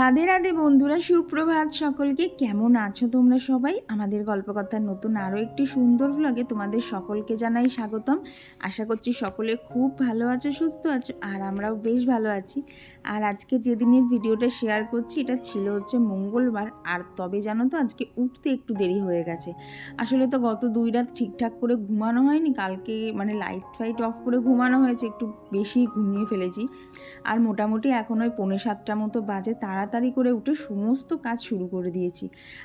রাধে রাধে বন্ধুরা, সুপ্রভাত সকলকে। কেমন আছো তোমরা সবাই? আমাদের গল্পকথার নতুন আরও একটি সুন্দর ব্লগে তোমাদের সকলকে জানাই স্বাগতম। আশা করছি সকলে খুব ভালো আছো, সুস্থ আছো, আর আমরাও বেশ ভালো আছি। আর আজকে যেদিনের ভিডিওটা শেয়ার করছি এটা ছিল হচ্ছে মঙ্গলবার। আর তবে জানো তো আজকে উঠতে একটু দেরি হয়ে গেছে। আসলে তো গত 2 রাত ঠিকঠাক করে ঘুমানো হয়নি। কালকে মানে লাইট ফাইট অফ করে ঘুমানো হয়েছে, একটু বেশি ঘুমিয়ে ফেলেছি। আর মোটামুটি এখন ওই 6:45 মতো বাজে। তাড়াতাড়ি করে উঠে সমস্ত কাজ শুরু করে দিয়েছি।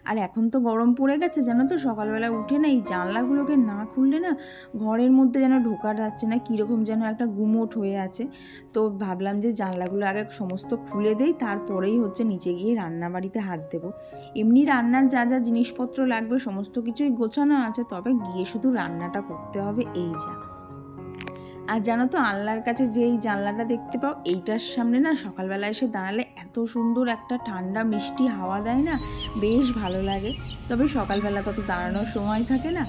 আর এখন তো গরম পড়ে গেছে জানো তো, সকালবেলা উঠে না এই জানলাগুলোকে না খুললে না ঘরের মধ্যে যেন ঢোকা যাচ্ছে না, কীরকম যেন একটা গুমোট হয়ে আছে। তো ভাবলাম যে জানলাগুলো আগে সমস্ত খুলে দেই, তারপরেই হচ্ছে নিচে গিয়ে রান্নাবাড়িতে হাত দেবো। এমনি রান্নার যা যা জিনিসপত্র লাগবে সমস্ত কিছুই গোছানো আছে, তবে গিয়ে শুধু রান্নাটা করতে হবে, এই যা। আর জানো তো আল্লাহর কাছে যে এই জানলাটা দেখতে পাও, এইটার সামনে না সকালবেলা এসে দাঁড়ালে এত সুন্দর একটা ঠান্ডা মিষ্টি হাওয়া দেয় না, বেশ ভালো লাগে। তবে সকালবেলা তত দাঁড়ানোর সময় থাকে না।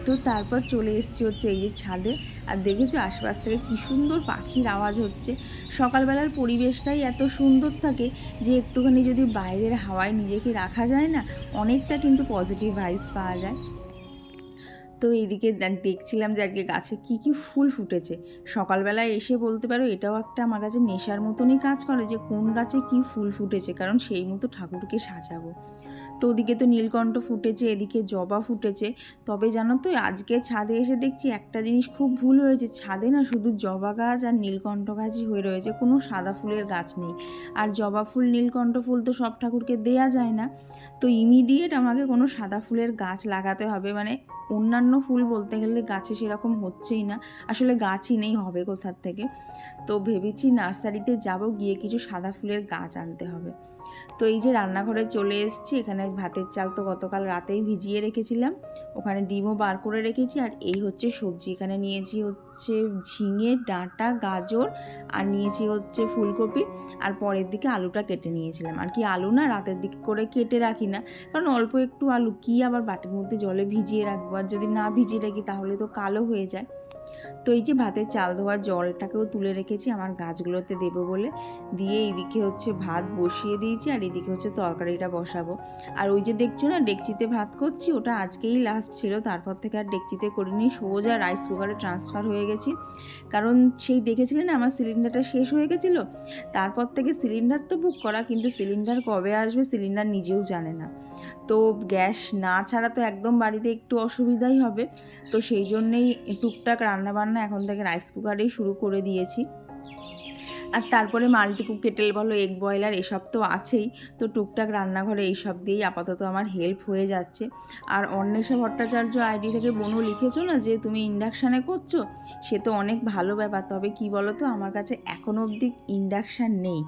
তো তারপর চলে এসেছি হচ্ছে এই যে ছাদে। আর দেখেছো আশপাশ থেকে কী সুন্দর পাখির আওয়াজ হচ্ছে। সকালবেলার পরিবেশটাই এত সুন্দর থাকে যে একটুখানি যদি বাইরের হাওয়ায় নিজেকে রাখা যায় না, অনেকটা কিন্তু পজিটিভ ভাইবস পাওয়া যায়। তো এইদিকে দেখছিলাম যে আজকে গাছে কী কী ফুল ফুটেছে। সকালবেলায় এসে বলতে পারো এটাও একটা আমার কাছে নেশার মতনই কাজ করে যে কোন গাছে কী ফুল ফুটেছে, কারণ সেই মতো ঠাকুরকে সাজাবো। তো ওদিকে তো নীলকণ্ঠ ফুটেছে, এদিকে জবা ফুটেছে। তবে জানো তো আজকে ছাদে এসে দেখছি একটা জিনিস খুব ভুল হয়েছে, ছাদে না শুধু জবা গাছ আর নীলকণ্ঠ গাছই হয়ে রয়েছে, কোনো সাদা ফুলের গাছ নেই। আর জবা ফুল নীলকণ্ঠ ফুল তো সব ঠাকুরকে দেয়া যায় না। তো ইমিডিয়েট আমাকে কোনো সাদা ফুলের গাছ লাগাতে হবে। মানে অন্যান্য ফুল বলতে গেলে গাছে সেরকম হচ্ছেই না, আসলে গাছই নেই, হবে কোথার থেকে। তো ভেবেছি নার্সারিতে যাব, গিয়ে কিছু সাদা ফুলের গাছ আনতে হবে। তো এই যে রান্নাঘরে চলে এসেছি। এখানে ভাতের চাল তো গতকাল রাতেই ভিজিয়ে রেখেছিলাম, ওখানে ডিমও বার করে রেখেছি। আর এই হচ্ছে সবজি, এখানে নিয়েছি হচ্ছে ঝিঙে, ডাঁটা, গাজর, আর নিয়েছি হচ্ছে ফুলকপি। আর পরের দিকে আলুটা কেটে নিয়েছিলাম। আর কি আলু না রাতের দিকে করে কেটে রাখি না, কারণ অল্প একটু আলু কি আবার বাটির মধ্যে জলে ভিজিয়ে রাখবো, আর যদি না ভিজিয়ে রাখি তাহলে তো কালো হয়ে যায়। তো এই যে ভাতের চাল ধোয়ার জলটাকেও তুলে রেখেছি আমার গাছগুলোতে দেবো বলে। দিয়ে এইদিকে হচ্ছে ভাত বসিয়ে দিয়েছি, আর এদিকে হচ্ছে তরকারিটা বসাবো। আর ওই যে দেখছো না ডেকচিতে ভাত করছি, ওটা আজকেই লাস্ট ছিল, তারপর থেকে আর ডেকচিতে করিনি, সোজা রাইস কুকারে ট্রান্সফার হয়ে গেছি। কারণ সেই দেখেছিলেন আমার সিলিন্ডারটা শেষ হয়ে গেছিলো, তারপর থেকে সিলিন্ডার তো বুক করা, কিন্তু সিলিন্ডার কবে আসবে সিলিন্ডার নিজেও জানে না। তো গ্যাস না ছাড়া তো একদম বাড়িতে একটু অসুবিধাই হবে। তো সেই জন্যেই টুকটাক রান্নাবান্না এখন থেকে রাইস কুকারেই শুরু করে দিয়েছি। আর তারপরে মাল্টিকুক, কেটেল বলো, এগ বয়লার এসব তো আছেই। তো টুকটাক রান্নাঘরে এইসব দিয়েই আপাতত আমার হেল্প হয়ে যাচ্ছে। আর অন্বেষা ভট্টাচার্য আইডি থেকে বোনও লিখেছো না যে তুমি ইন্ডাকশানে করছো, সে তো অনেক ভালো ব্যাপার। তবে কি বলো তো আমার কাছে এখনও অবধি ইন্ডাকশান নেই।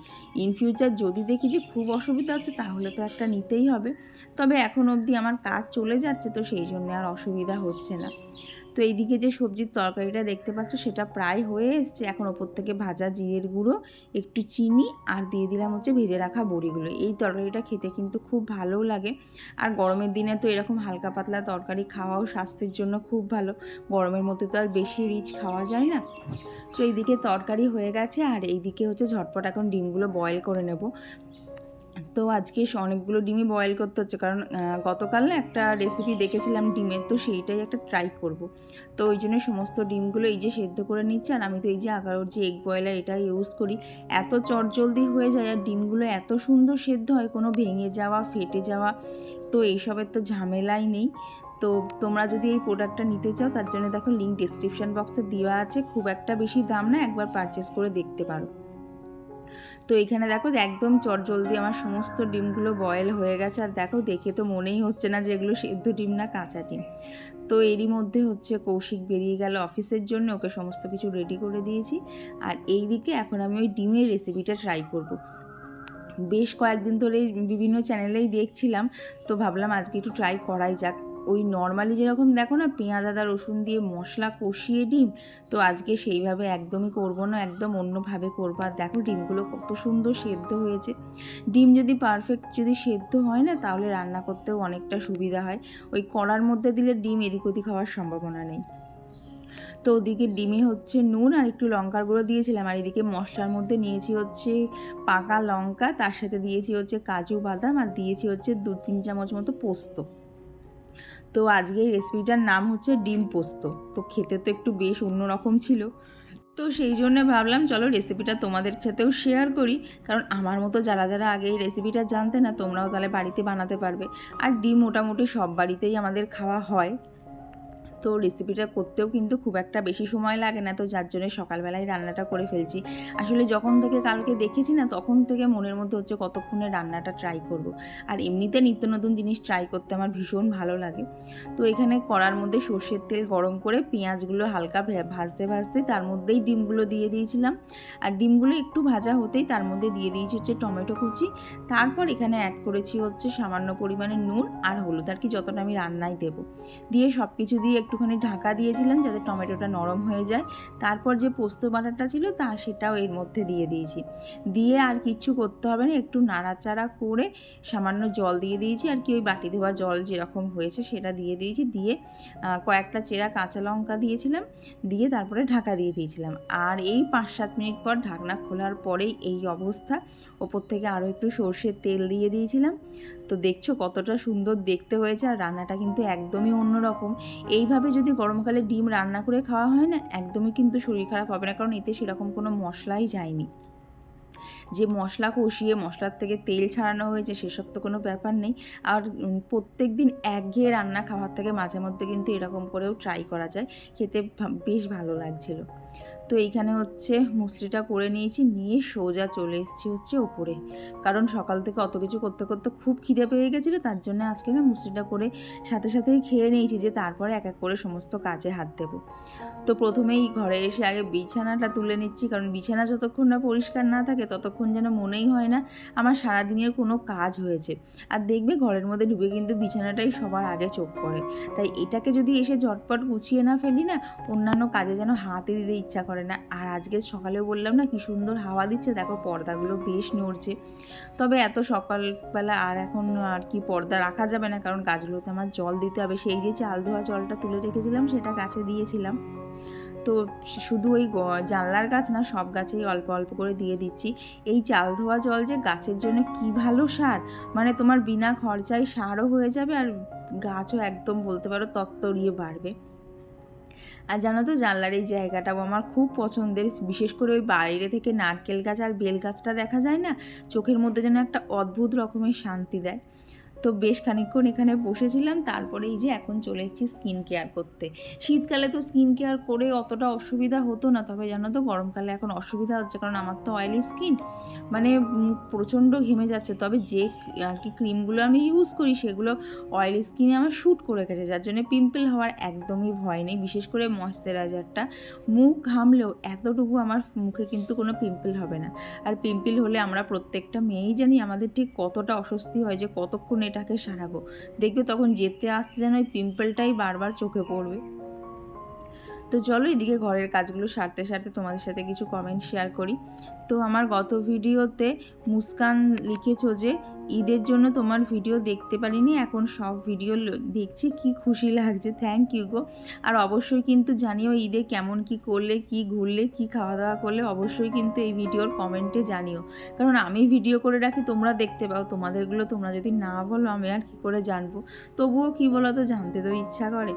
ইন ফিউচার যদি দেখি যে খুব অসুবিধা হচ্ছে তাহলে তো একটা নিতেই হবে। তবে এখন অবধি আমার কাজ চলে যাচ্ছে, তো সেই জন্য আর অসুবিধা হচ্ছে না। তো এইদিকে যে সবজির তরকারিটা দেখতে পাচ্ছ সেটা প্রায় হয়ে এসছে। এখন ওপর থেকে ভাজা জিরের গুঁড়ো, একটু চিনি, আর দিয়ে দিলাম হচ্ছে ভেজে রাখা বড়িগুলো। এই তরকারিটা খেতে কিন্তু খুব ভালোও লাগে। আর গরমের দিনে তো এরকম হালকা পাতলা তরকারি খাওয়াও স্বাস্থ্যের জন্য খুব ভালো। গরমের মধ্যে তো আর বেশি রিচ খাওয়া যায় না। তো এইদিকে তরকারি হয়ে গেছে, আর এইদিকে হচ্ছে ঝটপট এখন ডিমগুলো বয়েল করে নেব। তো আজকে অনেকগুলো ডিমই বয়েল করতে হচ্ছে, কারণ গতকাল না একটা রেসিপি দেখেছিলাম ডিমের, তো সেইটাই একটা ট্রাই করব। তো ওই জন্য সমস্ত ডিমগুলো এই যে সেদ্ধ করে নিচ্ছে। আর আমি তো এই যে আগারোর যে এগ বয়লার এটা ইউজ করি, এত চটজলদি হয়ে যায় আর ডিমগুলো এত সুন্দর সেদ্ধ হয়, কোনো ভেঙে যাওয়া, ফেটে যাওয়া, তো এইসবের তো ঝামেলাই নেই। তো তোমরা যদি এই প্রোডাক্টটা নিতে চাও তার জন্য দেখো লিঙ্ক ডিসক্রিপশান বক্সে দেওয়া আছে, খুব একটা বেশি দাম না, একবার পারচেস করে দেখতে পারো। তো এখানে দেখো একদম চটজলদি আমার সমস্ত ডিমগুলো বয়েল হয়ে গেছে। আর দেখো দেখে তো মনেই হচ্ছে না যে এগুলো সেদ্ধ ডিম না কাঁচা ডিম। তো এরই মধ্যে হচ্ছে কৌশিক বেরিয়ে গেল অফিসের জন্য, ওকে সমস্ত কিছু রেডি করে দিয়েছি। আর এই দিকে এখন আমি ওই ডিমের রেসিপিটা ট্রাই করব। বেশ কয়েকদিন ধরেই বিভিন্ন চ্যানেলেই দেখছিলাম, তো ভাবলাম আজকে একটু ট্রাই করাই যাক। ওই নর্মালি যেরকম দেখো না পেঁয়াজ আদা রসুন দিয়ে মশলা কষিয়ে ডিম, তো আজকে সেইভাবে একদমই করব না, একদম অন্যভাবে করবো। আর দেখো ডিমগুলো কত সুন্দর সেদ্ধ হয়েছে। ডিম যদি পারফেক্ট যদি সেদ্ধ হয় না, তাহলে রান্না করতেও অনেকটা সুবিধা হয়। ওই কড়ার মধ্যে দিলে ডিম এদিক ওদিক হওয়ার সম্ভাবনা নেই। তো ওদিকে ডিমে হচ্ছে নুন আর একটু লঙ্কার গুঁড়ো দিয়েছিলাম, আর এদিকে মশলার মধ্যে নিয়েছি হচ্ছে পাকা লঙ্কা, তার সাথে দিয়েছি হচ্ছে কাজু বাদাম, আর দিয়েছি হচ্ছে 2-3 চামচ মতো পোস্ত। তো আজকে এই রেসিপিটার নাম হচ্ছে ডিম পোস্ত। তো খেতে তো একটু বেশ অন্যরকম ছিল, তো সেই জন্য ভাবলাম চলো রেসিপিটা তোমাদের সাথেও শেয়ার করি, কারণ আমার মতো যারা যারা আগে এই রেসিপিটা জানতে না, তোমরাও তাহলে বাড়িতে বানাতে পারবে। আর ডিম মোটামুটি সব বাড়িতেই আমাদের খাওয়া হয়, তো রেসিপিটা করতেও কিন্তু খুব একটা বেশি সময় লাগে না, তো যার জন্য সকালবেলায় রান্নাটা করে ফেলছি। আসলে যখন থেকে কালকে দেখেছি না, তখন থেকে মনের মধ্যে হচ্ছে কতক্ষণে রান্নাটা ট্রাই করব। আর এমনিতে নিত্য নতুন জিনিস ট্রাই করতে আমার ভীষণ ভালো লাগে। তো এখানে কড়ার মধ্যে সর্ষের তেল গরম করে পেঁয়াজগুলো হালকা ভাজতে ভাজতে তার মধ্যেই ডিমগুলো দিয়ে দিয়েছিলাম। আর ডিমগুলো একটু ভাজা হতেই তার মধ্যে দিয়ে দিয়েছি হচ্ছে টমেটো কুচি। তারপর এখানে অ্যাড করেছি হচ্ছে সামান্য পরিমাণে নুন আর হলুদ, আর কি যতটা আমি রান্নায় দেবো, দিয়ে সব কিছু দিয়ে একটুখানি ঢাকা দিয়েছিলাম যাতে টমেটোটা নরম হয়ে যায়। তারপর যে পোস্ত বাটাটা ছিল সেটাও এর মধ্যে দিয়ে দিয়েছি। দিয়ে আর কিচ্ছু করতে হবে না, একটু নাড়াচাড়া করে সামান্য জল দিয়ে দিয়েছি, আর কি ওই বাটি ধোয়া জল যেরকম হয়েছে সেটা দিয়ে দিয়েছি। দিয়ে কয়েকটা চেরা কাঁচা লঙ্কা দিয়েছিলাম, দিয়ে তারপরে ঢাকা দিয়ে দিয়েছিলাম। আর এই 5-7 মিনিট পর ঢাকনা খোলার পরেই এই অবস্থা। ওপর থেকে আরও একটু সর্ষের তেল দিয়ে দিয়েছিলাম। তো দেখছো কতটা সুন্দর দেখতে হয়েছে, আর রান্নাটা কিন্তু একদমই অন্যরকম। এইভাবে যদি গরমকালে ডিম রান্না করে খাওয়া হয় না, একদমই কিন্তু শরীর খারাপ হবে না, কারণ এতে সেরকম কোনো মশলাই যায়নি। যে মশলা কষিয়ে মশলার থেকে তেল ছাড়ানো হয়েছে সেসব তো কোনো ব্যাপার নেই। আর প্রত্যেক দিন একঘেয়ে রান্না খাওয়ার থেকে মাঝে মধ্যে কিন্তু এরকম করেও ট্রাই করা যায়, খেতে বেশ ভালো লাগছিল। তো এইখানে হচ্ছে মুসলিটা করে নিয়েছি, নিয়ে সোজা চলে এসেছি হচ্ছে ওপরে, কারণ সকাল থেকে অত কিছু করতে করতে খুব খিদে পেয়ে গেছিলো। তার জন্য আজকে না মুসলিটা করে সাথে সাথেই খেয়ে নিয়েছি, যে তারপরে এক এক করে সমস্ত কাজে হাত দেবো। তো প্রথমেই ঘরে এসে আগে বিছানাটা তুলে নিচ্ছি, কারণ বিছানা যতক্ষণ না পরিষ্কার না থাকে ততক্ষণ যেন মনেই হয় না আমার সারাদিনের কোনো কাজ হয়েছে। আর দেখবে ঘরের মধ্যে ঢুকে কিন্তু বিছানাটাই সবার আগে চোখ পড়ে, তাই এটাকে যদি এসে ঝটপট গুছিয়ে না ফেলি না, অন্যান্য কাজে যেন হাতে দিতে ইচ্ছা করে না। আর আজকে সকালেও বললাম না কি সুন্দর হাওয়া দিচ্ছে, দেখো পর্দাগুলো বেশ নড়ছে। তবে এত সকালবেলা আর এখন আর কি পর্দা রাখা যাবে না, কারণ গাছগুলোতে আমার জল দিতে হবে। সেই যে চাল ধোয়া জলটা তুলে রেখেছিলাম সেটা গাছে দিয়েছিলাম। তো শুধু ওই জানলার গাছ না, সব গাছেই অল্প অল্প করে দিয়ে দিচ্ছি। এই চাল ধোয়া জল যে গাছের জন্য কি ভালো সার, মানে তোমার বিনা খরচায় সারও হয়ে যাবে, আর গাছও একদম বলতে পারো তত্তরিয়ে বাড়বে। আর জানো তো জানলার এই জায়গাটাও আমার খুব পছন্দের, বিশেষ করে ওই বাইরে থেকে নারকেল গাছ আর বেল গাছটা দেখা যায় না, চোখের মধ্যে যেন একটা অদ্ভুত রকমের শান্তি দেয়। তো বেশ খানিকক্ষণ এখানে বসেছিলাম, তারপরে এই যে এখন চলে এসেছি স্কিন কেয়ার করতে। শীতকালে তো স্কিন কেয়ার করে অতটা অসুবিধা হতো না, তবে জানো তো গরমকালে এখন অসুবিধা হচ্ছে, কারণ আমার তো অয়েলি স্কিন, মানে প্রচণ্ড ঘেমে যাচ্ছে। তবে যে আর কি ক্রিমগুলো আমি ইউজ করি সেগুলো অয়েলি স্কিনে আমার শ্যুট করে গেছে, যার জন্য পিম্পল হওয়ার একদমই ভয় নেই। বিশেষ করে ময়েশ্চারাইজারটা, মুখ ঘামলেও এতটুকু আমার মুখে কিন্তু কোনো পিম্পল হবে না। আর পিম্পল হলে আমরা প্রত্যেকটা মেয়েই জানি আমাদের ঠিক কতটা অস্বস্তি হয়, যে কতক্ষণ এটাকে সারাবো। দেখবে তখন যেতে আসতে যেন ওই পিম্পলটাই বারবার চোখে পড়বে। তো চলো এদিকে ঘরের কাজগুলো সারতে সারতে তোমাদের সাথে কিছু কমেন্ট শেয়ার করি। তো আমার গত ভিডিওতে মুস্কান লিখেছো যে ঈদের জন্য তোমার ভিডিও দেখতে পারিনি, এখন সব ভিডিও দেখছি, কি খুশি লাগছে, থ্যাংক ইউ গো। আর অবশ্যই কিন্তু জানিও ঈদে কেমন কি করলে, কি ঘুরলে, কি খাওয়া দাওয়া করলে, অবশ্যই কিন্তু এই ভিডিওর কমেন্টে জানিও, কারণ আমি ভিডিও করে রাখি তোমরা দেখতে পাও, তোমাদেরগুলো তোমরা যদি না বলো আমি আর কি করে জানবো। তবুও কি বলো তো, জানতে তো ইচ্ছা করে।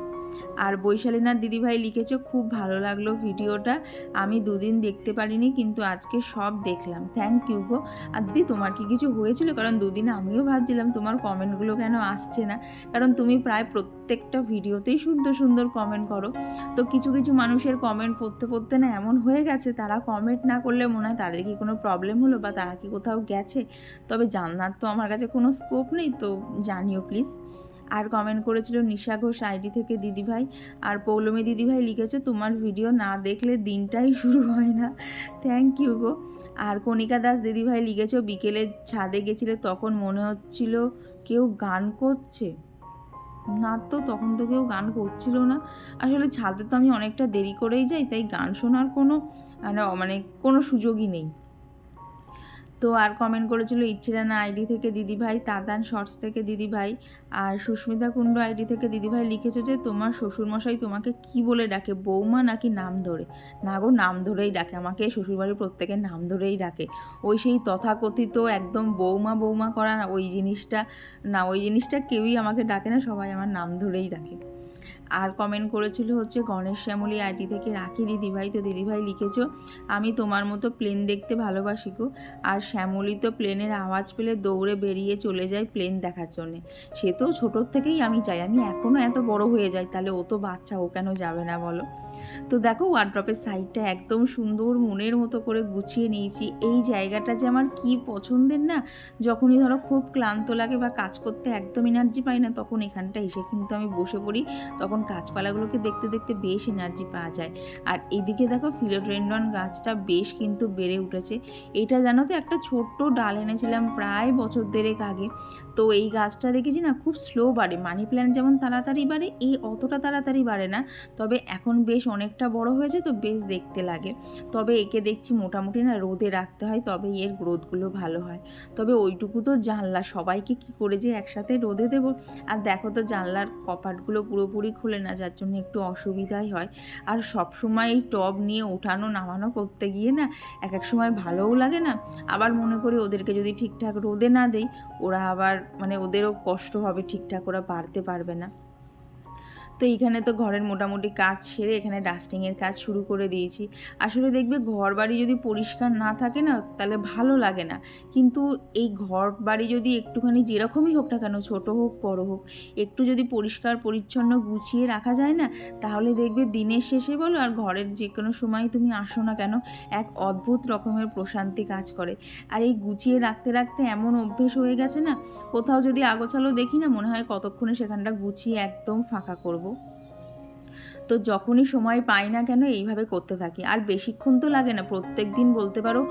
আর বৈশালীনাথ দিদিভাই লিখেছে খুব ভালো লাগলো ভিডিওটা, আমি 2 দিন দেখতে পারিনি কিন্তু আজকে সব দেখলাম, থ্যাংক ইউ গো। আর দিদি তোমার কি কিছু হয়েছিল, কারণ 2 দিন আমিও ভাবছিলাম তোমার কমেন্টগুলো কেন আসছে না, কারণ তুমি প্রায় প্রত্যেকটা ভিডিওতেই সুন্দর সুন্দর কমেন্ট করো। তো কিছু কিছু মানুষের কমেন্ট পড়তে পড়তে না এমন হয়ে গেছে, তারা কমেন্ট না করলে মনে হয় তাদের কি কোনো প্রবলেম হলো, বা তারা কি কোথাও গেছে। তবে জানার তো আমার কাছে কোনো স্কোপ নেই, তো জানিও প্লিজ। আর কমেন্ট করেছিল নিশা ঘোষ আইডি থেকে দিদিভাই, আর পৌলমী দিদিভাই লিখেছে তোমার ভিডিও না দেখলে দিনটাই শুরু হয় না। থ্যাংক ইউ গো। আর কণিকা দাস দিদিভাই লিখেছো বিকেলে ছাদে গেছিলে তখন মনে হচ্ছিল কেউ গান করছে। না তো, তখন তো কেউ গান করছিল না। আসলে ছাদে তো আমি অনেকটা দেরি করেই যাই, তাই গান শোনার কোনো মানে কোনো সুযোগই নেই। তো আর কমেন্ট করেছিল ইচ্ছেরানা আইডি থেকে দিদিভাই, তাতান শর্টস থেকে দিদিভাই, আর সুস্মিতা কুণ্ডু আইডি থেকে দিদিভাই লিখেছে যে তোমার শ্বশুরমশাই তোমাকে কি বলে ডাকে, বৌমা নাকি নাম ধরে? না গো, নাম ধরেই ডাকে আমাকে, শ্বশুরবাড়ির প্রত্যেকের নাম ধরেই ডাকে। ওই সেই তথাকথিত একদম বৌমা বৌমা করা না, ওই জিনিসটা না, ওই জিনিসটা কেউই আমাকে ডাকে না, সবাই আমার নাম ধরেই ডাকে। আর কমেন্ট করেছিল হচ্ছে গণেশ শ্যামলী আইডি থেকে রাখি দিদিভাই। তো দিদিভাই লিখেছো আমি তোমার মতো প্লেন দেখতে ভালোবাসি গো। আর শ্যামলী তো প্লেনের আওয়াজ পেলে দৌড়ে বেরিয়ে চলে যায় প্লেন দেখার জন্যে। সে তো ছোটোর থেকেই আমি চাই, আমি এখনও এত বড় হয়ে যাই, তাহলে ও তো বাচ্চা, ও কেন যাবে না বলো? তো দেখো ওয়ার্ড্রপের সাইডটা একদম সুন্দর মনের মতো করে গুছিয়ে নিয়েছি। এই জায়গাটা যে আমার কি পছন্দের না, যখনই ধরো খুব ক্লান্ত লাগে বা কাজ করতে একদম এনার্জি পাই না, তখন এখানটা এসে কিন্তু আমি বসে পড়ি, তখন গাছপালাগুলোকে দেখতে দেখতে বেশ এনার্জি পাওয়া যায়। আর এদিকে দেখো ফিলোডেন্ড্রন গাছটা বেশ কিন্তু বেড়ে উঠেছে। এটা জানো তো একটা ছোট্ট ডাল এনেছিলাম প্রায় বছর দেড়েক আগে। তো এই গাছটা দেখেছি না খুব স্লো বাড়ে, মানি প্ল্যান্ট যেমন তাড়াতাড়ি বাড়ে, এই অতটা তাড়াতাড়ি বাড়ে না, তবে এখন বেশ অনেকটা বড় হয়েছে তো বেশ দেখতে লাগে। তবে একে দেখছি মোটামুটি না রোদে রাখতে হয়, তবে এর গ্রোথগুলো ভালো হয়। তবে ওইটুকু তো জানলা, সবাইকে কি করে যে একসাথে রোদে দেবো। আর দেখো তো জানলার কপাটগুলো পুরোপুরি খুলে না, যার জন্য একটু অসুবিধাই হয়। আর সব সময় এই টব নিয়ে ওঠানো নামানো করতে গিয়ে না এক এক সময় ভালোও লাগে না, আবার মনে করি ওদেরকে যদি ঠিকঠাক রোদে না দেই, ওরা আবার ওদেরও কষ্ট হবে, ঠিকঠাক ওরা বাড়তে পারবে না। তো এইখানে তো ঘরের মোটামুটি কাজ সেরে এখানে ডাস্টিংয়ের কাজ শুরু করে দিয়েছি। আসলে দেখবে ঘর বাড়ি যদি পরিষ্কার না থাকে না, তাহলে ভালো লাগে না। কিন্তু এই ঘর বাড়ি যদি একটুখানি যেরকমই হোক না কেন, ছোটো হোক বড়ো হোক, একটু যদি পরিষ্কার পরিচ্ছন্ন গুছিয়ে রাখা যায় না, তাহলে দেখবে দিনের শেষে বলো আর ঘরের যে কোনো সময় তুমি আসো না কেন, এক অদ্ভুত রকমের প্রশান্তি কাজ করে। আর এই গুছিয়ে রাখতে রাখতে এমন অভ্যেস হয়ে গেছে না, কোথাও যদি আগোছালো দেখি না, মনে হয় কতক্ষণে সেখানটা গুছিয়ে একদম ফাঁকা করব। তো যখনই সময় পাই না কেন এইভাবে করতে থাকি। আর বেশিক্ষণ তো লাগে না, প্রত্যেক দিন বলতে পারো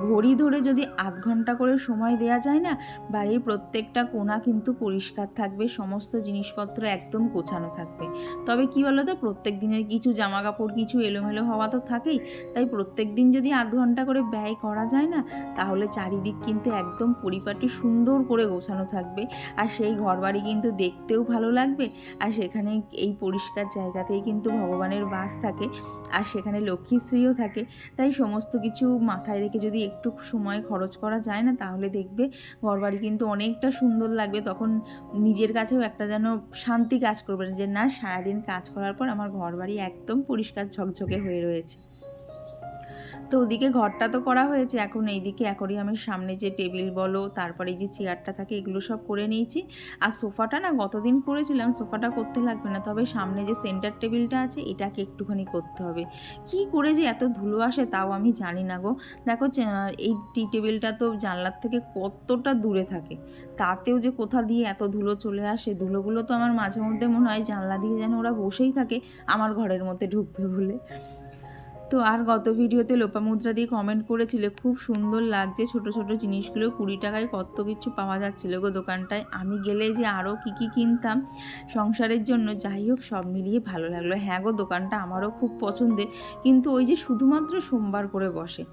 ঘড়ি ধরে যদি আধ ঘন্টা করে সময় দেওয়া যায় না, বাড়ির প্রত্যেকটা কোণা কিন্তু পরিষ্কার থাকবে, সমস্ত জিনিসপত্র একদম গোছানো থাকবে। তবে কি বলো তো, প্রত্যেক দিনের কিছু জামা কাপড় কিছু এলোমেলো হওয়া তো থাকেই, তাই প্রত্যেক দিন যদি আধ ঘন্টা করে ব্যয় করা যায় না, তাহলে চারিদিক কিন্তু একদম পরিপাটি সুন্দর করে গোছানো থাকবে। আর সেই ঘরবাড়ি কিন্তু দেখতেও ভালো লাগবে, আর সেখানে এই পরিষ্কার জায়গাতেই কিন্তু ভগবানের বাস থাকে, আর সেখানে লক্ষ্মীশ্রীও থাকে। তাই সমস্ত কিছু মাথায় রেখে যদি একটু সময় খরচ করা যায় না, তাহলে দেখবে ঘরবাড়ি কিন্তু অনেকটা সুন্দর লাগবে। তখন নিজের কাছেও একটা যেন শান্তি কাজ করবে, যে না সারাদিন কাজ করার পর আমার ঘরবাড়ি একদম পরিষ্কার ঝকঝকে হয়ে রয়েছে। তো ওদিকে ঘরটা তো করা হয়েছে, এখন এইদিকে অ্যাকোরিয়ামের সামনে যে টেবিল বলো, তারপরে এই যে চেয়ারটা থাকে, এগুলো সব করে নিয়েছি। আর সোফাটা না গতদিন করেছিলাম, সোফাটা করতে লাগবে না, তবে সামনে যে সেন্টার টেবিলটা আছে এটাকে একটুখানি করতে হবে। কি করে যে এত ধুলো আসে তাও আমি জানি না গো। দেখো এই টি টেবিলটা তো জানলার থেকে কতটা দূরে থাকে, তাতেও যে কোথা দিয়ে এত ধুলো চলে আসে, ধুলোগুলো তো আমার মাঝে মধ্যে মনে হয় জানলা দিয়ে যেন ওরা বসেই থাকে আমার ঘরের মধ্যে ঢুকবে বলে। তো আর গত ভিডিওতে লোপামুদ্রা দিয়ে কমেন্ট করেছিলে খুব সুন্দর লাগছে ছোট ছোট জিনিসগুলো, 20 টাকায় কত কিছু পাওয়া যাচ্ছিলো গো দোকানটায়, আমি গেলে যে আরও কী কিনতাম সংসারের জন্য। যাই হোক সব মিলিয়ে ভালো লাগলো। হ্যাঁ গো, দোকানটা আমারও খুব পছন্দের, কিন্তু ওই যে শুধুমাত্র সোমবার করে বসে।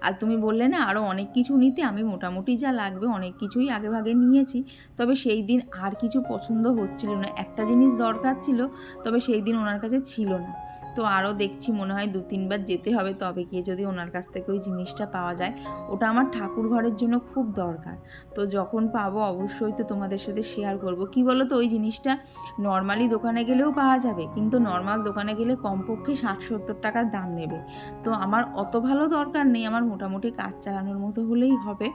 আর তুমি বললে না আরও অনেক কিছু নিতে, আমি মোটামুটি যা লাগবে অনেক কিছুই আগে ভাগে নিয়েছি, তবে সেই দিন আর কিছু পছন্দ হচ্ছিল না। একটা জিনিস দরকার ছিল, তবে সেই দিন ওনার কাছে ছিল না। তো আরও দেখছি মনে হয় 2-3 বার যেতে হবে, তবে গিয়ে যদি ওনার কাছ থেকে ওই জিনিসটা পাওয়া যায়। ওটা আমার ঠাকুর ঘরের জন্য খুব দরকার, তো যখন পাবো অবশ্যই তো তোমাদের সাথে শেয়ার করব। কি বলো তো, ওই জিনিসটা নর্মালি দোকানে গেলেও পাওয়া যাবে, কিন্তু নর্মাল দোকানে গেলে কমপক্ষে 60-70 টাকার দাম নেবে। তো আমার অত ভালো দরকার নেই, আমার মোটামুটি কাজ চালানোর মতো হলেই হবে।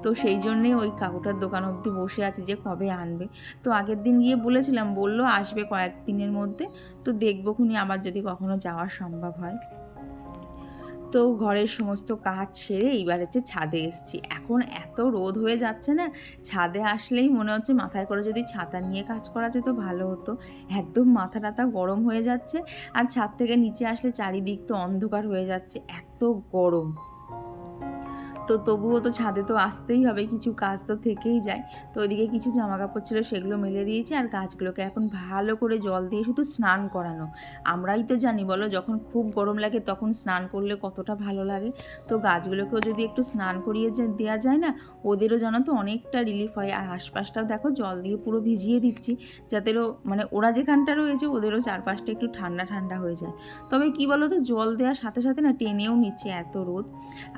তো সেই জন্যে ওই কাকুটার দোকান অবধি বসে আছি যে কবে আনবে। তো আগের দিন গিয়ে বলেছিলাম, বললো আসবে কয়েকদিনের মধ্যে, তো দেখবো খুনি আবার যদি কখনো যাওয়া সম্ভব হয়। তো ঘরের সমস্ত কাজ সেরে এইবার হচ্ছে ছাদে এসেছি। এখন এত রোদ হয়ে যাচ্ছে না, ছাদে আসলেই মনে হচ্ছে মাথায় করে যদি ছাতা নিয়ে কাজ করা যেত ভালো হতো। একদম মাথা টাথা গরম হয়ে যাচ্ছে, আর ছাদ থেকে নিচে আসলে চারিদিক তো অন্ধকার হয়ে যাচ্ছে, এত গরম। তো তবুও তো ছাদে তো আসতেই হবে, কিছু কাজ তো থেকেই যায়। তো ওইদিকে কিছু জামা কাপড় ছিল সেগুলো মেলে দিয়েছি, আর গাছগুলোকে এখন ভালো করে জল দিয়ে শুধু স্নান করানো। আমরাই তো জানি বলো, যখন খুব গরম লাগে তখন স্নান করলে কতটা ভালো লাগে। তো গাছগুলোকেও যদি একটু স্নান করিয়ে দেওয়া যায় না, ওদেরও জানো তো অনেকটা রিলিফ হয়। আর আশপাশটাও দেখো জল দিয়ে পুরো ভিজিয়ে দিচ্ছি, যাতে মানে ওরা যেখানটা রয়েছে ওদেরও চারপাশটা একটু ঠান্ডা ঠান্ডা হয়ে যায়। তবে কি বলো তো, জল দেওয়ার সাথে সাথে না টেনেও নিচ্ছে এত রোদ।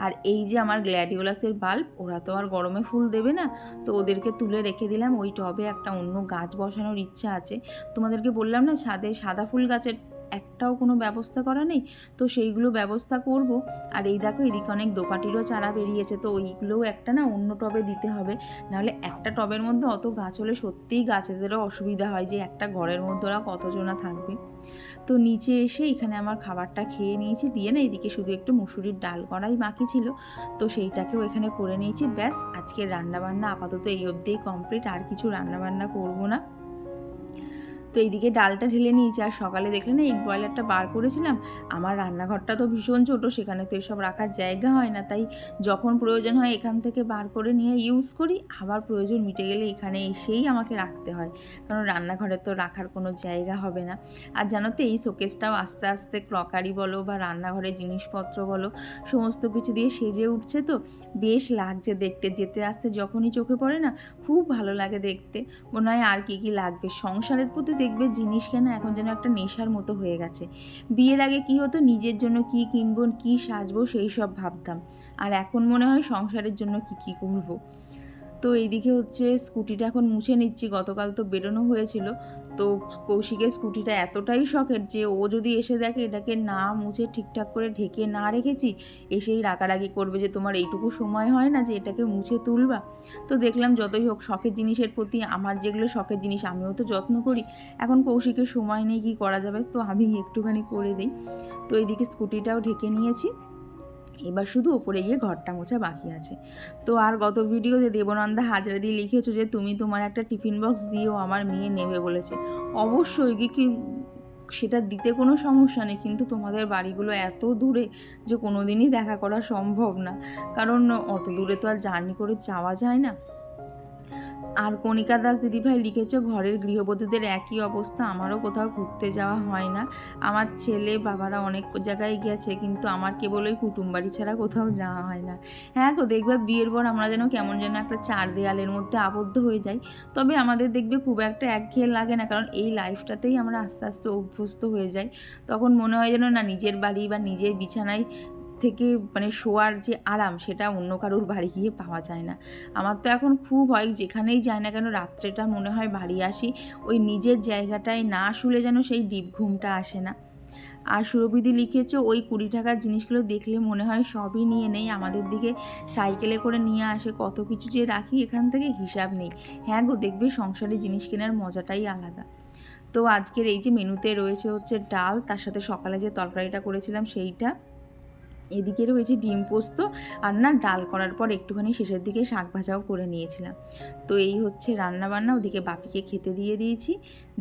আর এই যে আমার গ্ল্যাডিওলাসের বাল্ব, ওরা তো আর গরমে ফুল দেবে না, তো ওদেরকে তুলে রেখে দিলাম। ওই টবে একটা অন্য গাছ বসানোর ইচ্ছা আছে। তোমাদেরকে বললাম না ছাদে সাদা ফুল গাছের একটাও কোনো ব্যবস্থা করা নেই, তো সেইগুলো ব্যবস্থা করব। আর এই দেখো এদিকে অনেক দোপাটিরও চারা বেরিয়েছে, তো ওইগুলোও একটা না অন্য টবে দিতে হবে। নাহলে একটা টবের মধ্যে অত গাছ হলে সত্যিই গাছেদেরও অসুবিধা হয়, যে একটা ঘরের মধ্যে ওরা কতজনা থাকবে। তো নিচে এসে এখানে আমার খাবারটা খেয়ে নিয়েছি, দিয়ে না এদিকে শুধু একটু মুসুরির ডাল করাই বাকি ছিল, তো সেইটাকেও এখানে করে নিয়েছি। ব্যাস, আজকের রান্নাবান্না আপাতত এই অবধিই কমপ্লিট, আর কিছু রান্নাবান্না করবো না। তো এইদিকে ডালটা ঢেলে নিয়েছি। আর সকালে দেখলে না এগ বয়লারটা বার করেছিলাম। আমার রান্নাঘরটা তো ভীষণ ছোট, সেখানে তো এসব রাখার জায়গা হয় না, তাই যখন প্রয়োজন হয় এখান থেকে বার করে নিয়ে ইউজ করি, আবার প্রয়োজন মিটে গেলে এখানে এসেই আমাকে রাখতে হয়, কারণ রান্নাঘরে তো রাখার কোনো জায়গা হবে না। আর জানো তো এই শোকেসটাও আস্তে আস্তে ক্রকারি বলো বা রান্নাঘরের জিনিসপত্র বলো, সমস্ত কিছু দিয়ে সেজে উঠছে, তো বেশ লাগছে দেখতে। যেতে আসতে যখনই চোখে পড়ে না, খুব ভালো লাগে দেখতে। মনে হয় আর কি লাগবে। সংসারের প্রতি দেখবে জিনিস কেনা এখন যেন একটা নেশার মতো হয়ে গেছে। বিয়ের আগে কি হতো, নিজের জন্য কি কিনবো কি সাজবো সেই সব ভাবতাম, আর এখন মনে হয় সংসারের জন্য কি করব। তো এইদিকে হচ্ছে স্কুটিটা এখন মুছে নিচ্ছি। গতকাল তো বেরোনো হয়েছিল, তো কৌশিকের স্কুটিটা এতটাই শখের যে ও যদি এসে দেখে এটাকে না মুছে ঠিকঠাক করে ঢেকে না রেখেছি, এসেই রাগারাগি করবে যে তোমার এইটুকু সময় হয় না যে এটাকে মুছে তুলবা। তো দেখলাম যতই হোক শখের জিনিসের প্রতি, আমার যেগুলো শখের জিনিস আমিও তো যত্ন করি। এখন কৌশিকের সময় নেই, কি করা যাবে, তো আমি একটুখানি করে দিই। তো এইদিকে স্কুটিটাও ঢেকে নিয়েছি, এবার শুধু ওপরে গিয়ে ঘরটা মোছা বাকি আছে। তো আর গত ভিডিওতে দেবনন্দা হাজরা দিয়ে লিখেছো যে তুমি তোমার একটা টিফিন বক্স দিয়েও আমার মেয়ে নেবে বলেছে। অবশ্যই কি সেটা দিতে কোনো সমস্যা নেই, কিন্তু তোমাদের বাড়িগুলো এত দূরে যে কোনো দিনই দেখা করা সম্ভব না, কারণ অত দূরে তো আর জার্নি করে যাওয়া যায় না। আর কণিকা দাস দিদিভাই লিখেছে ঘরের গৃহবধূদের একই অবস্থা, আমারও কোথাও ঘুরতে যাওয়া হয় না। আমার ছেলে বাবারা অনেক জায়গায় গেছে, কিন্তু আমার কেবল ওই কুটুম বাড়ি ছাড়া কোথাও যাওয়া হয় না। হ্যাঁ গো, দেখবে বিয়ের পর আমরা যেন কেমন যেন একটা চার দেয়ালের মধ্যে আবদ্ধ হয়ে যাই। তবে আমাদের দেখবে খুব একটা একঘেয়ে লাগে না, কারণ এই লাইফটাতেই আমরা আস্তে আস্তে অভ্যস্ত হয়ে যাই। তখন মনে হয় যেন না, নিজের বাড়ি বা নিজের বিছানায় থেকে মানে শোয়ার যে আরাম সেটা অন্য কারোর বাড়ি গিয়ে পাওয়া যায় না। আমার তো এখন খুব হয়, যেখানেই যাই না কেন রাত্রেটা মনে হয় বাড়ি আসি ওই নিজের জায়গাটায় না শুলে যেন সেই ডিপ ঘুমটা আসে না। আর সুরভিদি লিখেছে ওই 20 টাকার জিনিসগুলো দেখলে মনে হয় সবই নিয়ে নেই, আমাদের দিকে সাইকেলে করে নিয়ে আসে, কত কিছু যে রাখি এখান থেকে হিসাব নেই। হ্যাঁ গো, দেখবে সংসারে জিনিস কেনার মজাটাই আলাদা। তো আজকের এই যে মেনুতে রয়েছে হচ্ছে ডাল, তার সাথে সকালে যে তরকারিটা করেছিলাম সেইটা, এদিকে রয়েছে ডিম পোস্ত, আর না ডাল করার পর একটুখানি শেষের দিকে শাক ভাজাও করে নিয়েছিলাম। তো এই হচ্ছে রান্না বান্না। ওদিকে বাপিকে খেতে দিয়ে দিয়েছি,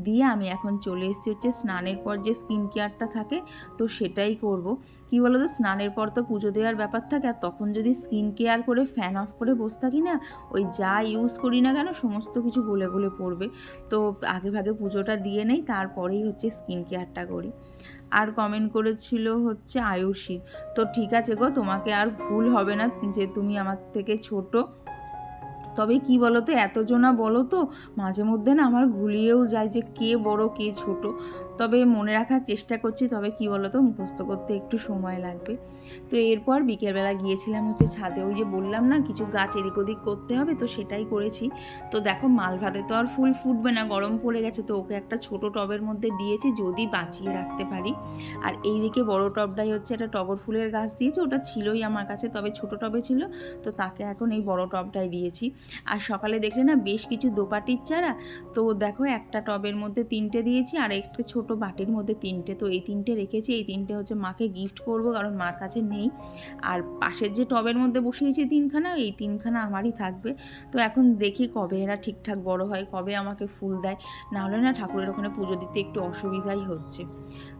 দিয়ে আমি এখন চলে এসেছি হচ্ছে স্নানের পর যে স্কিন কেয়ারটা থাকে, তো সেটাই করব। কি বলো তো, স্নানের পর তো পুজো দেওয়ার ব্যাপার থাকে, আর তখন যদি স্কিন কেয়ার করে ফ্যান অফ করে বসে থাকি না, ওই যা ইউজ করি না কেন সমস্ত কিছু গলে গলে পড়বে। তো আগে ভাগে পুজোটা দিয়ে নেই, তারপরেই হচ্ছে স্কিন কেয়ারটা করি। আর কমেন্ট করেছিল হচ্ছে আয়ুষী, তো ঠিক আছে গো, তোমাকে আর ভুল হবে না যে তুমি আমার থেকে ছোট। তবে কি বলো তো, এতজনা বলো তো মাঝে মধ্যে না আমার গুলিয়েও যায় যে কে বড় কে ছোট। তবে মনে রাখার চেষ্টা করছি, তবে কি বলো তো মুখস্থ করতে একটু সময় লাগবে। তো এরপর বিকেলবেলা গিয়েছিলাম হচ্ছে ছাদে, ওই যে বললাম না কিছু গাছ এদিক ওদিক করতে হবে, তো সেটাই করেছি। তো দেখো মাল ভাতে তো আর ফুল ফুটবে না, গরম পড়ে গেছে, তো ওকে একটা ছোট টবের মধ্যে দিয়েছি যদি বাঁচিয়ে রাখতে পারি। আর এইদিকে বড় টবটাই হচ্ছে একটা টগর ফুলের গাছ দিয়েছে, ওটা ছিলই আমার কাছে, তবে ছোট টবে ছিল, তো তাকে এখন এই বড় টবটাই দিয়েছি। আর সকালে দেখলে না বেশ কিছু দোপাটির চারা, তো দেখো একটা টবের মধ্যে 3টে দিয়েছি, আর একটা ছোট ছোট বাটির মধ্যে 3টে, তো এই 3টে রেখেছি। এই 3টে হচ্ছে মাকে গিফট করব, কারণ মার কাছে নেই। আর পাশের যে টবের মধ্যে বসিয়েছি 3খানা, এই 3খানা আমারই থাকবে। তো এখন দেখি কবে এরা ঠিকঠাক বড় হয়, কবে আমাকে ফুল দেয়। নাহলে না ঠাকুরের ওখানে পুজো দিতে একটু অসুবিধাই হচ্ছে।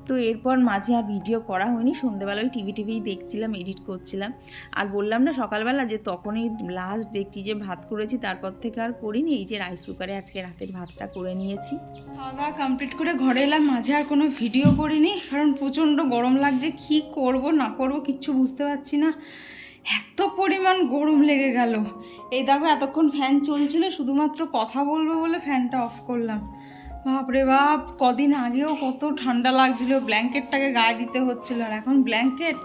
তো এরপর মাঝে আর ভিডিও করা হয়নি, সন্ধ্যেবেলায় টিভি দেখছিলাম, এডিট করছিলাম। আর বললাম না সকালবেলা যে তখনই লাস্ট দেখি যে ভাত করেছি, তারপর থেকে আর করিনি। এই যে রাইস কুকারে আজকে রাতের ভাতটা করে নিয়েছি। খাওয়া দাওয়া কমপ্লিট করে ঘরে এলাম, মাঝে আর কোনো ভিডিও করিনি, কারণ প্রচণ্ড গরম লাগছে। কি করব না করব কিচ্ছু বুঝতে পারছি না, এত পরিমাণ গরম লেগে গেল। এই দেখো এতক্ষণ ফ্যান চলছিল, শুধুমাত্র কথা বলবো বলে ফ্যানটা অফ করলাম। বাপরে বাপ, কদিন আগেও কত ঠান্ডা লাগছিল, ব্ল্যাঙ্কেটটাকে গায়ে দিতে হচ্ছিল, আর এখন ব্ল্যাঙ্কেট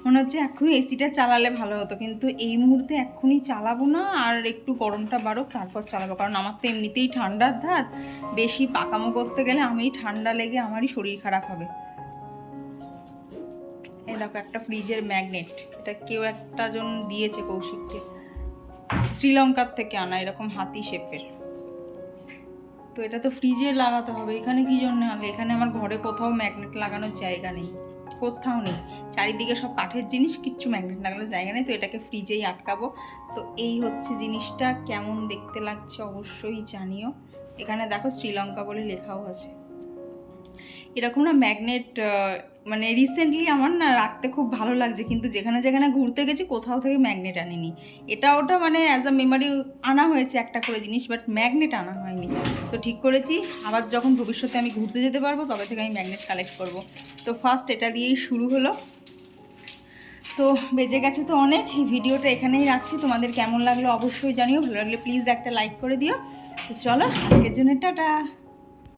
মনে হচ্ছে এক্ষুনি এসিটা চালালে ভালো হতো, কিন্তু এই মুহূর্তে এক্ষুনি চালাবো না, আর একটু গরমটা বাড়ুক তারপর চালাবো। কারণ আমার তো এমনিতেই ঠান্ডার ধাত, বেশি পাকামো করতে গেলে আমি ঠান্ডা লেগে আমারই শরীর খারাপ হবে। এই দেখো একটা ফ্রিজের ম্যাগনেট, এটা কেউ একটা জন দিয়েছে কৌশিককে, শ্রীলঙ্কার থেকে আনা, এরকম হাতি শেপের। তো এটা তো ফ্রিজে লাগাতে হবে, এখানে কি জন্য আনলে? এখানে আমার ঘরে কোথাও ম্যাগনেট লাগানোর জায়গা নেই, কোথাও নেই, চারিদিকে সব কাঠের জিনিস, কিচ্ছু ম্যাগনেট লাগানোর জায়গা নেই। তো এটাকে ফ্রিজেই আটকাবো। তো এই হচ্ছে জিনিসটা, কেমন দেখতে লাগছে অবশ্যই জানিও। এখানে দেখো শ্রীলঙ্কা বলে লেখাও আছে। এরকম না ম্যাগনেট মানে রিসেন্টলি আমার না রাখতে খুব ভালো লাগছে, কিন্তু যেখানে যেখানে ঘুরতে গেছি কোথাও থেকে ম্যাগনেট আনিনি। এটা ওটা মানে অ্যাজ আ মেমারি আনা হয়েছে একটা করে জিনিস, বাট ম্যাগনেট আনা হয়নি। তো ঠিক করেছি আবার যখন ভবিষ্যতে আমি ঘুরতে যেতে পারবো তবে থেকে আমি ম্যাগনেট কালেক্ট করব। তো ফার্স্ট এটা দিয়েই শুরু হলো। তো বেজে গেছে তো অনেক, এই ভিডিওটা এখানেই রাখছি। তোমাদের কেমন লাগলো অবশ্যই জানিও, ভালো লাগলে প্লিজ একটা লাইক করে দিও। তো চলো আজকের জন্য টাটা।